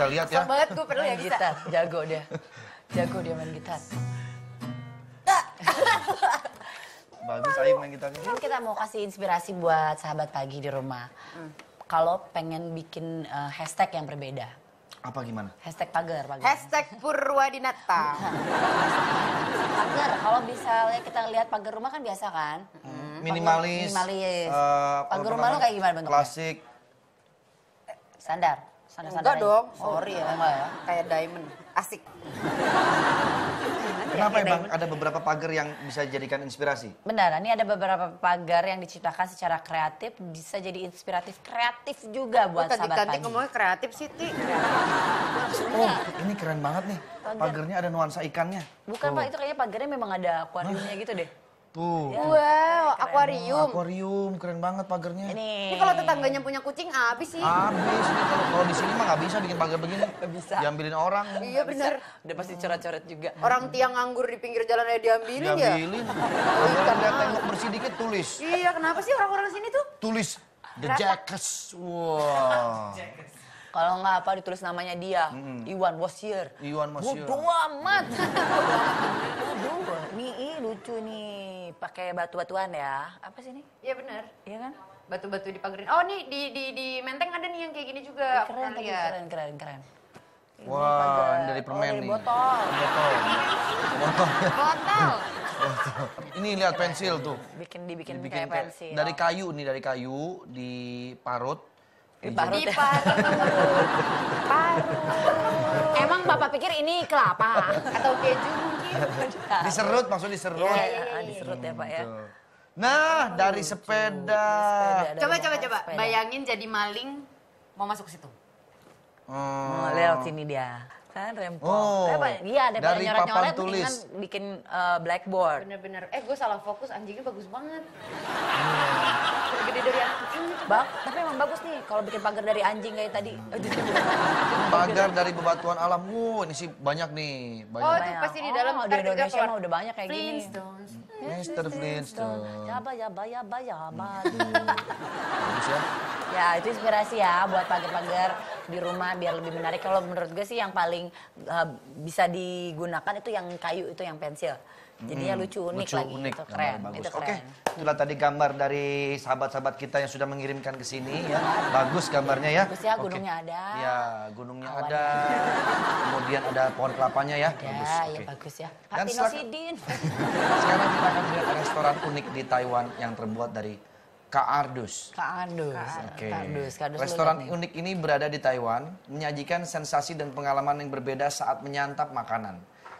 lihat ya. banget gue perlu ya Main bisa. gitar, jago dia. Jago dia main gitar. Bagus Aing main gitarnya. Kan kita mau kasih inspirasi buat sahabat pagi di rumah. Kalau pengen bikin hashtag yang berbeda. Apa gimana? Hashtag pagar. Hashtag Purwadinata. Pagar, kalau misalnya kita lihat pagar rumah kan biasa kan? Minimalis. Minimalis. Apa Pagar rumah lu namanya? kayak gimana bentuknya? Klasik. Standar. Enggak dong. Sorry ya. Enggak ya. Kayak diamond. Asik. Kenapa Bang? Ada beberapa pagar yang bisa dijadikan inspirasi? Benar, ini ada beberapa pagar yang diciptakan secara kreatif, bisa jadi inspiratif kreatif juga buat Tadi sahabat cantik pagi. ngomongnya kreatif sih, Ti. Oh, ini keren banget nih. Pagarnya ada nuansa ikannya. Bukan Pak, itu kayaknya pagarnya memang ada akuariumnya gitu deh. Tuh. Wow, akuarium. Akuarium, keren banget pagarnya. Ini kalau tetangganya punya kucing habis sih. Habis nih kalau di sini mah nggak bisa bikin pagar begini. Nggak bisa. Diambilin orang. Iya bener. Udah pasti coret-coret juga. Orang tiang nganggur di pinggir jalan aja diambilin ya. Diambilin. Kalau lihat tembok bersih dikit tulis. Iya, kenapa sih orang-orang sini tuh? Tulis The Jackets. Wah. Kalau nggak apa ditulis namanya dia, Iwan was here. Iwan was here. Bodoh amat. Bodoh. Nih lucu nih, pakai batu-batuan ya. Apa sih ini? Iya bener. Iya kan? Batu-batu dipagerin. Oh nih di Menteng ada nih yang kayak gini juga. Aku Keren, pernah lihat. keren. Ini Wah, pagar. ini dari permen dari nih. botol. Botol. Botol. Ini lihat pensil tuh. Dibikin Dibikin kayak pensil. dari kayu nih, dari kayu diparut. Diparut ya. Parut. Emang Bapak pikir ini kelapa? Atau keju mungkin. Diserut, maksudnya diserut. Iya, diserut ya Pak ya. Tuh. Nah, dari sepeda. Coba. Sepeda. Bayangin jadi maling mau masuk ke situ. Oh, lewat sini dia. Kan rempong. Oh, Iya, daripada dari nyoret-nyoret papan mendingan tulis. bikin blackboard. Bener-bener. Gue salah fokus, anjingnya bagus banget. Gede dari anak kecil nih. Tapi emang bagus nih kalau bikin pagar dari anjing kayak tadi. Pagar dari bebatuan alam. Ini sih banyak nih. Oh, Banyak. itu pasti di dalam di ntar juga Indonesia keluar. mah udah banyak kayak gini. Flintstones. Mr. Flintstone. Yaba. Bagus ya. Ya, itu inspirasi ya buat pagar-pagar di rumah biar lebih menarik. Kalau menurut gue sih yang paling bisa digunakan itu yang kayu, itu yang pensil. Jadinya lucu, unik lagi. Unik, Itu keren, bagus. itu Oke, keren. itulah tadi gambar dari sahabat-sahabat kita yang sudah mengirimkan ke sini ya. Bagus gambarnya ya. Bagus ya, Oke. gunungnya ada. Ya, gunungnya Awannya ada. Kemudian ada pohon kelapanya ya. Bagus. Ya, Oke. ya bagus ya. Pak Dan Tino Sidin. Sekarang kita akan melihat restoran unik di Taiwan yang terbuat dari Kaardus. Kardus. Oke. Kardus Restoran lu lihat nih. unik ini berada di Taiwan, menyajikan sensasi dan pengalaman yang berbeda saat menyantap makanan.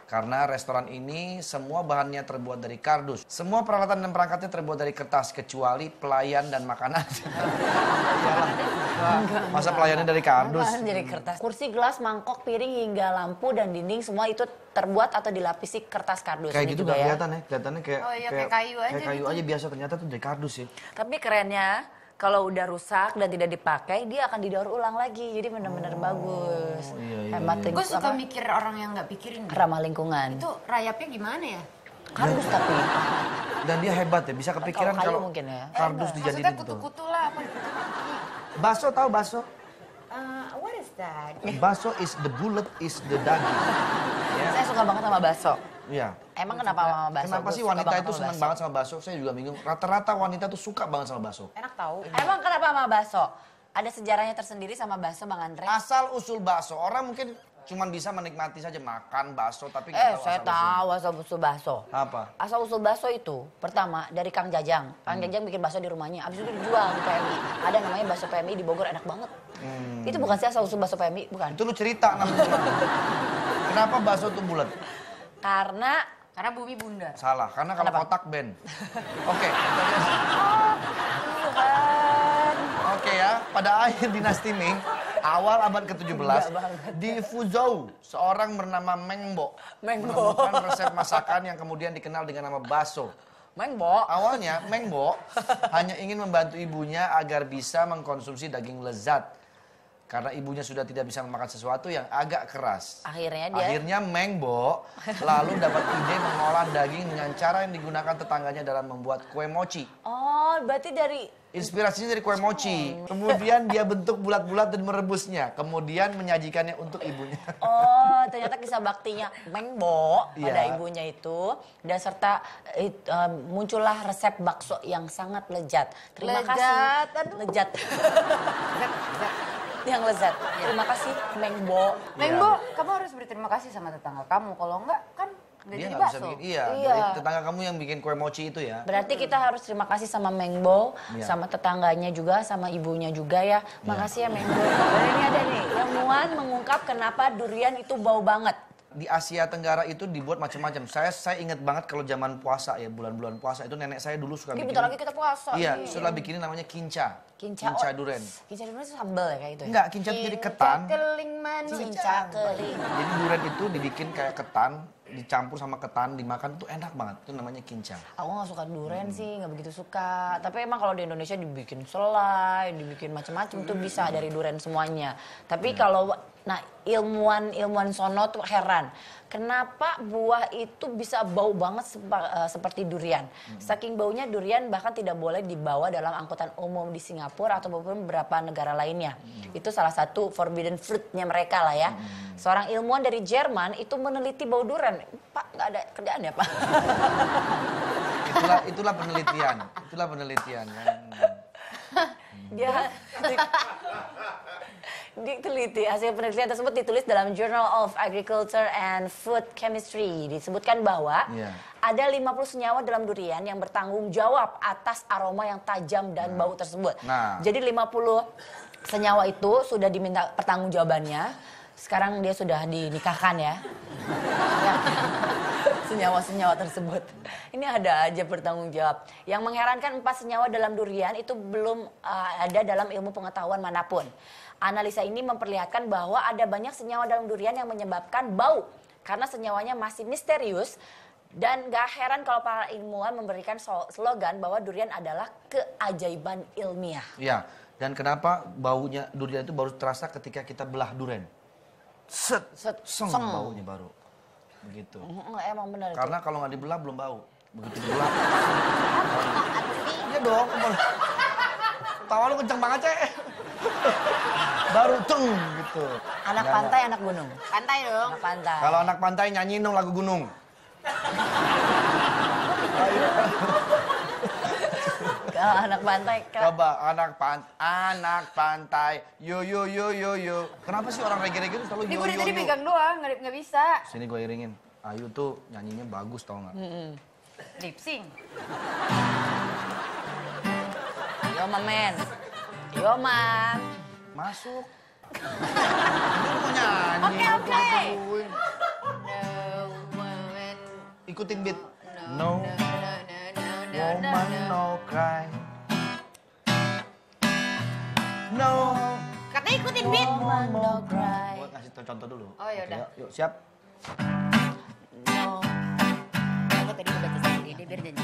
Karena restoran ini semua bahannya terbuat dari kardus. Semua peralatan dan perangkatnya terbuat dari kertas, kecuali pelayan dan makanan. Iyalah. Masa pelayannya dari kardus? Bahan dari kertas. Kursi, gelas, mangkok, piring, hingga lampu dan dinding semua itu terbuat atau dilapisi kertas kardus. Kayak Ini gitu juga gak kelihatan ya? Kelihatannya kayak, Oh iya, kayak kayu aja kayak kayu gitu. aja biasa, ternyata tuh dari kardus ya. Tapi kerennya kalau udah rusak dan tidak dipakai, dia akan didaur ulang lagi. Jadi benar-benar bagus. iya, Hemat Gue suka mikir orang yang nggak pikirin. ramah lingkungan. Itu rayapnya gimana ya? Kardus tapi. Dan dia hebat ya, bisa kepikiran Kayu kalau mungkin ya. kardus Maksudnya dijadiin betul. kutu-kutu lah. Apa kutu-kutu? Baso tahu baso? What is that? Baso is the bullet is the daging. Saya suka banget sama bakso. Iya. Emang kenapa sama bakso? Kenapa Gua sih suka wanita banget itu sama senang bakso. banget sama bakso? Saya juga bingung. Rata-rata wanita tuh suka banget sama bakso. Enak tahu. Emang kenapa sama bakso? Ada sejarahnya tersendiri sama bakso, Bang Andre? Asal usul bakso, orang mungkin cuma bisa menikmati saja makan bakso, tapi nggak tahu Saya asal tahu asal usul bakso. Apa? Asal usul bakso itu pertama dari Kang Jajang. Kang Jajang bikin bakso di rumahnya, abis itu dijual di PMI. Ada namanya bakso PMI di Bogor, enak banget. Itu bukan sih asal usul bakso PMI, bukan? Itu lu cerita namanya. Kenapa bakso tuh bulat? Karena bumi bunda. Salah, karena kalau Kenapa? kotak band. Oke. Tuhan. Oke ya, pada akhir dinasti Ming, awal abad ke-17, di Fuzhou, seorang bernama Mengbo menemukan resep masakan yang kemudian dikenal dengan nama bakso. Mengbo. Awalnya, Mengbo hanya ingin membantu ibunya agar bisa mengkonsumsi daging lezat. Karena ibunya sudah tidak bisa memakan sesuatu yang agak keras. Akhirnya Mengbo lalu dapat ide mengolah daging dengan cara yang digunakan tetangganya dalam membuat kue mochi. Oh, berarti dari... Inspirasinya dari kue mochi. Kemudian dia bentuk bulat-bulat dan merebusnya. Kemudian menyajikannya untuk ibunya. Oh, ternyata kisah baktinya Mengbo pada Iya. ibunya itu. Dan serta muncullah resep bakso yang sangat lezat. Terima Lezat, kasih. aduh. Lezat. Yang lezat. Terima kasih Mengbo. Mengbo, kamu harus berterima kasih sama tetangga kamu. Kalau enggak kan nggak Dia jadi nggak bisa bakso. bikin. Iya, Iya. dari tetangga kamu yang bikin kue mochi itu ya. Berarti kita harus terima kasih sama Mengbo, Iya. sama tetangganya juga, sama ibunya juga ya. Makasih ya Mengbo. Dan ini ada nih, ilmuwan mengungkap kenapa durian itu bau banget. Di Asia Tenggara itu dibuat macam-macam. Saya ingat banget kalau zaman puasa ya, bulan-bulan puasa itu nenek saya dulu suka Ini bikin. bentar lagi kita puasa. Iya, nih. sudah bikinin namanya kinca. Kinca duren. Kinca duren itu sambal ya kayak itu ya? Enggak, kinca itu jadi ketan. Keling manis. Kinca keling. Jadi duren itu dibikin kayak ketan, dicampur sama ketan, dimakan tuh enak banget. Itu namanya kinca. Aku nggak suka duren sih, nggak begitu suka. Tapi emang kalau di Indonesia dibikin selai, dibikin macam-macam tuh bisa dari duren semuanya. Tapi kalau ilmuwan sono tuh heran, kenapa buah itu bisa bau banget seperti durian. Saking baunya durian bahkan tidak boleh dibawa dalam angkutan umum di Singapura atau beberapa negara lainnya. Itu salah satu forbidden fruitnya mereka lah ya. Seorang ilmuwan dari Jerman itu meneliti bau durian. Pak, nggak ada kerjaan ya Pak? Itulah penelitian. Itulah penelitian. Dia diteliti, hasil penelitian tersebut ditulis dalam Journal of Agriculture and Food Chemistry. Disebutkan bahwa ada 50 senyawa dalam durian yang bertanggung jawab atas aroma yang tajam dan bau tersebut. Jadi 50 senyawa itu sudah diminta pertanggungjawabannya. Sekarang dia sudah dinikahkan ya. Senyawa-senyawa tersebut. Ini ada aja bertanggung jawab. Yang mengherankan 4 senyawa dalam durian itu belum ada dalam ilmu pengetahuan manapun. Analisa ini memperlihatkan bahwa ada banyak senyawa dalam durian yang menyebabkan bau. Karena senyawanya masih misterius. Dan gak heran kalau para ilmuwan memberikan slogan bahwa durian adalah keajaiban ilmiah. Iya, dan kenapa baunya durian itu baru terasa ketika kita belah durian. Seng baunya baru. Begitu. Emang benar itu. Karena kalau nggak dibelah belum bau. Begitu dibelah. Iya dong. Tawa lu kenceng banget, Cek. Baru ceng gitu. Anak pantai, anak gunung. Pantai dong. Anak pantai. Kalau anak pantai nyanyiin dong lagu gunung. Kalau anak pantai. Coba anak pantai. Yo yo yo yo yo. Kenapa sih orang reggae-reggae itu selalu Ini yo gue yo tadi yo? pegang doang, nggak bisa. Sini gue iringin. Ayu tuh nyanyinya bagus tau nggak? Lip sync. Yo mamen. Yo man. Masuk. Dia mau nyanyi. Oke. Tungguin. Ikutin beat. No woman no cry. No. Katanya ikutin beat. Woman no cry. Buat ngasih contoh dulu. Oh, yaudah. Oke, yuk siap. No. Aku tadi mau baca sendiri, dia biar nyanyi.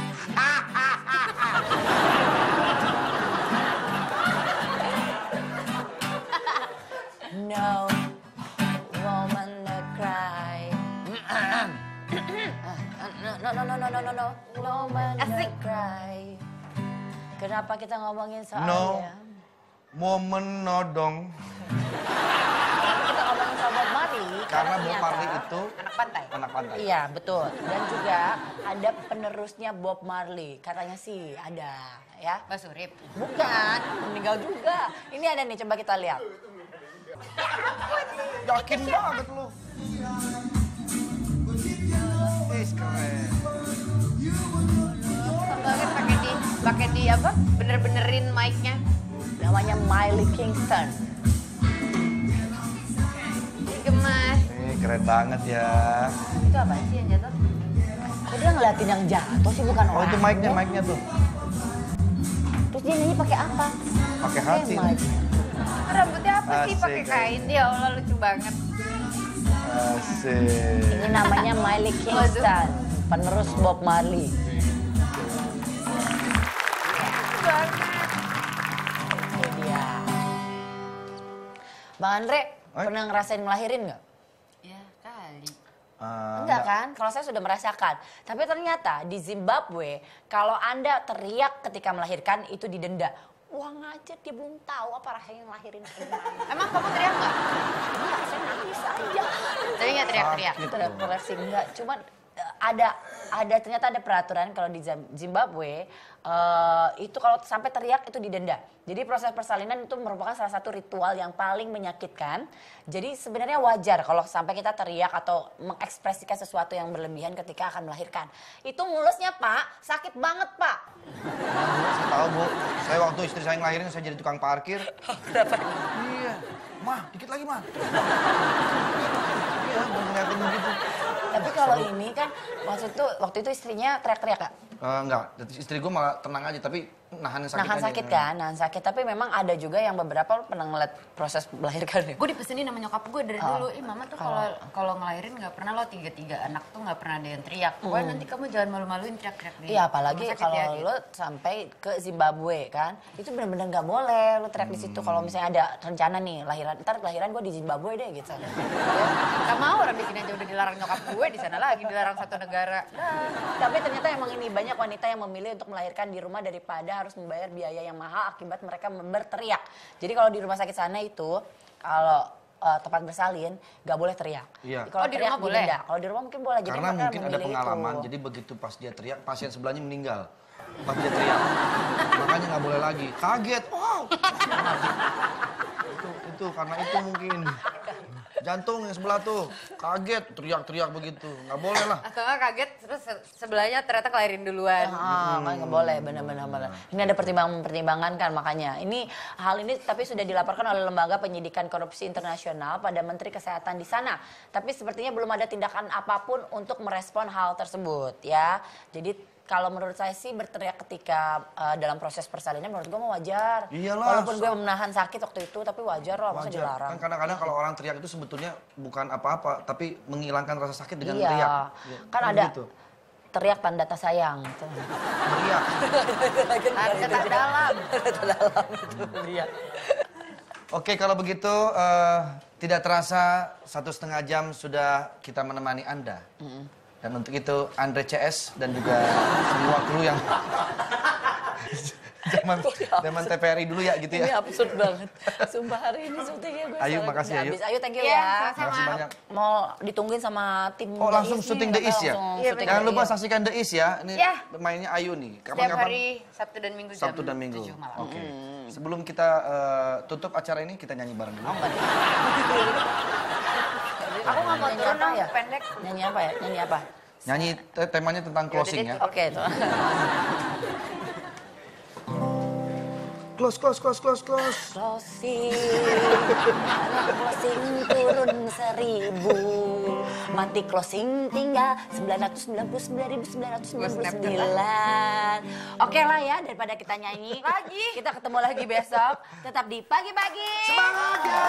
No woman no cry. No woman no Asik. cry. Kenapa kita ngomongin soal No. dia? Momen nodong. Kita ngomongin soal Bob Marley Karena Bob ternyata- Marley itu Anak pantai. anak pantai. Iya betul. Dan juga ada penerusnya Bob Marley. Katanya sih ada ya. Mbak Surip. Bukan, meninggal juga. Ini ada nih, coba kita lihat. Yakin banget lu. Keren. Banget pakai di apa? Bener-benerin mic-nya. Namanya Miley Kingston. Gemas. Keren banget ya. Itu apa sih yang jatuh? Kok dia ngeliatin yang jatuh sih, bukan Oh orang? itu mic-nya tuh. Terus dia nyanyi pakai apa? Pakai hati. mic. Rambutnya apa sih Asik, pakai kain? Ya Allah lucu banget. Asik. Ini namanya Miley Kingston, penerus Bob Marley. Ini dia. Bang Andre, pernah ngerasain ngelahirin nggak? Ya kali. Enggak kan? Kalau saya sudah merasakan. Tapi ternyata di Zimbabwe, kalau Anda teriak ketika melahirkan itu didenda. Wah ngajar, dia belum tahu apa rasanya ngelahirin gimana. Emang kamu teriak nggak? Enggak, saya nangis aja. Tapi nggak teriak-teriak. Sakit. Teriak-teriak sih enggak, cuman ternyata ada peraturan kalau di Zimbabwe itu kalau sampai teriak itu didenda. Jadi proses persalinan itu merupakan salah satu ritual yang paling menyakitkan. Jadi sebenarnya wajar kalau sampai kita teriak atau mengekspresikan sesuatu yang berlebihan ketika akan melahirkan. Itu mulusnya Pak, sakit banget Pak. Saya tahu Bu, saya waktu istri saya ngelahirin saya jadi tukang parkir. Kenapa? Iya, Mah, dikit lagi Mah. Iya, ngeliatin begitu. Tapi kalau ini kan waktu itu istrinya teriak-teriak Kak? Enggak, istri gue malah tenang aja, tapi nahan sakit Nahan aja. sakit kan, nahan sakit. Tapi memang ada juga yang beberapa pernah ngeliat proses melahirkan ya. Gue dipesenin sama nyokap gue dari dulu, mama tuh kalau ngelahirin nggak pernah lo 3 anak tuh nggak pernah ada yang teriak. Pokoknya nanti kamu jangan malu-maluin teriak-teriak di Iya apalagi rumah sakit kalau ya, gitu. lo sampai ke Zimbabwe kan, itu benar-benar nggak boleh lo teriak di situ. Kalau misalnya ada rencana nih ntar kelahiran gue di Zimbabwe deh gitu. Gak mau orang di sini aja udah dilarang nyokap gue, di sana lagi dilarang satu negara. Tapi ternyata emang ini banyak wanita yang memilih untuk melahirkan di rumah daripada harus membayar biaya yang mahal akibat mereka berteriak. Jadi kalau di rumah sakit sana itu kalau tempat bersalin nggak boleh teriak. Iya. Kalau Oh, di teriak rumah boleh? didenda. Kalau di rumah mungkin boleh. Jadi Karena mereka mungkin ada memilih pengalaman, itu. jadi begitu pas dia teriak, pasien sebelahnya meninggal. Pas dia teriak, makanya nggak boleh lagi. Kaget, wow. Itu karena itu mungkin. Jantung yang sebelah tuh, kaget, teriak-teriak begitu. Nggak boleh lah. Atau nggak kaget terus sebelahnya ternyata kelahirin duluan. Kan nggak boleh, benar-benar. Ini ada pertimbangan kan makanya. Hal ini tapi sudah dilaporkan oleh Lembaga Penyidikan Korupsi Internasional pada Menteri Kesehatan di sana. Tapi sepertinya belum ada tindakan apapun untuk merespon hal tersebut ya. Jadi kalau menurut saya sih berteriak ketika dalam proses persalinan menurut gue mau wajar. Iyalah. Walaupun gue menahan sakit waktu itu tapi wajar loh, masa dilarang. Kan kadang-kadang kalau orang teriak itu sebetulnya bukan apa-apa, tapi menghilangkan rasa sakit dengan Iya. teriak. Kan ada teriak tanda tak sayang. Teriak. Harusnya tak dalam. Teriak. Oke, kalau begitu tidak terasa 1,5 jam sudah kita menemani Anda. Dan untuk itu Andre CS dan juga semua kru yang zaman TVRI dulu ya gitu Ini ya. absurd banget. Sumpah hari ini syutingnya gue. Ayu, selalu makasih, nggak Ayu. habis. Ayu thank you Iya, ya. sama-sama. Makasih banyak. Mau ditungguin sama tim Oh, langsung The Is syuting nih, The Is ya? langsung Iya, syuting Jangan The lupa Is. saksikan The Is ya. Ini Iya. mainnya Ayu nih. Setiap hari Sabtu dan Minggu Sabtu jam dan Minggu. 7 malam. Oke. Sebelum kita tutup acara ini, kita nyanyi bareng dulu. Aku nggak mau Nyanyi turun apa dong, ya? pendek. Nyanyi apa ya? Nyanyi apa? Nyanyi temanya tentang closing ya. Oke, itu. Close. Closing, anak closing turun 1000, mati closing tinggal 999.999. Oke lah ya, daripada kita nyanyi lagi, kita ketemu lagi besok, tetap di pagi-pagi. Semangat ya!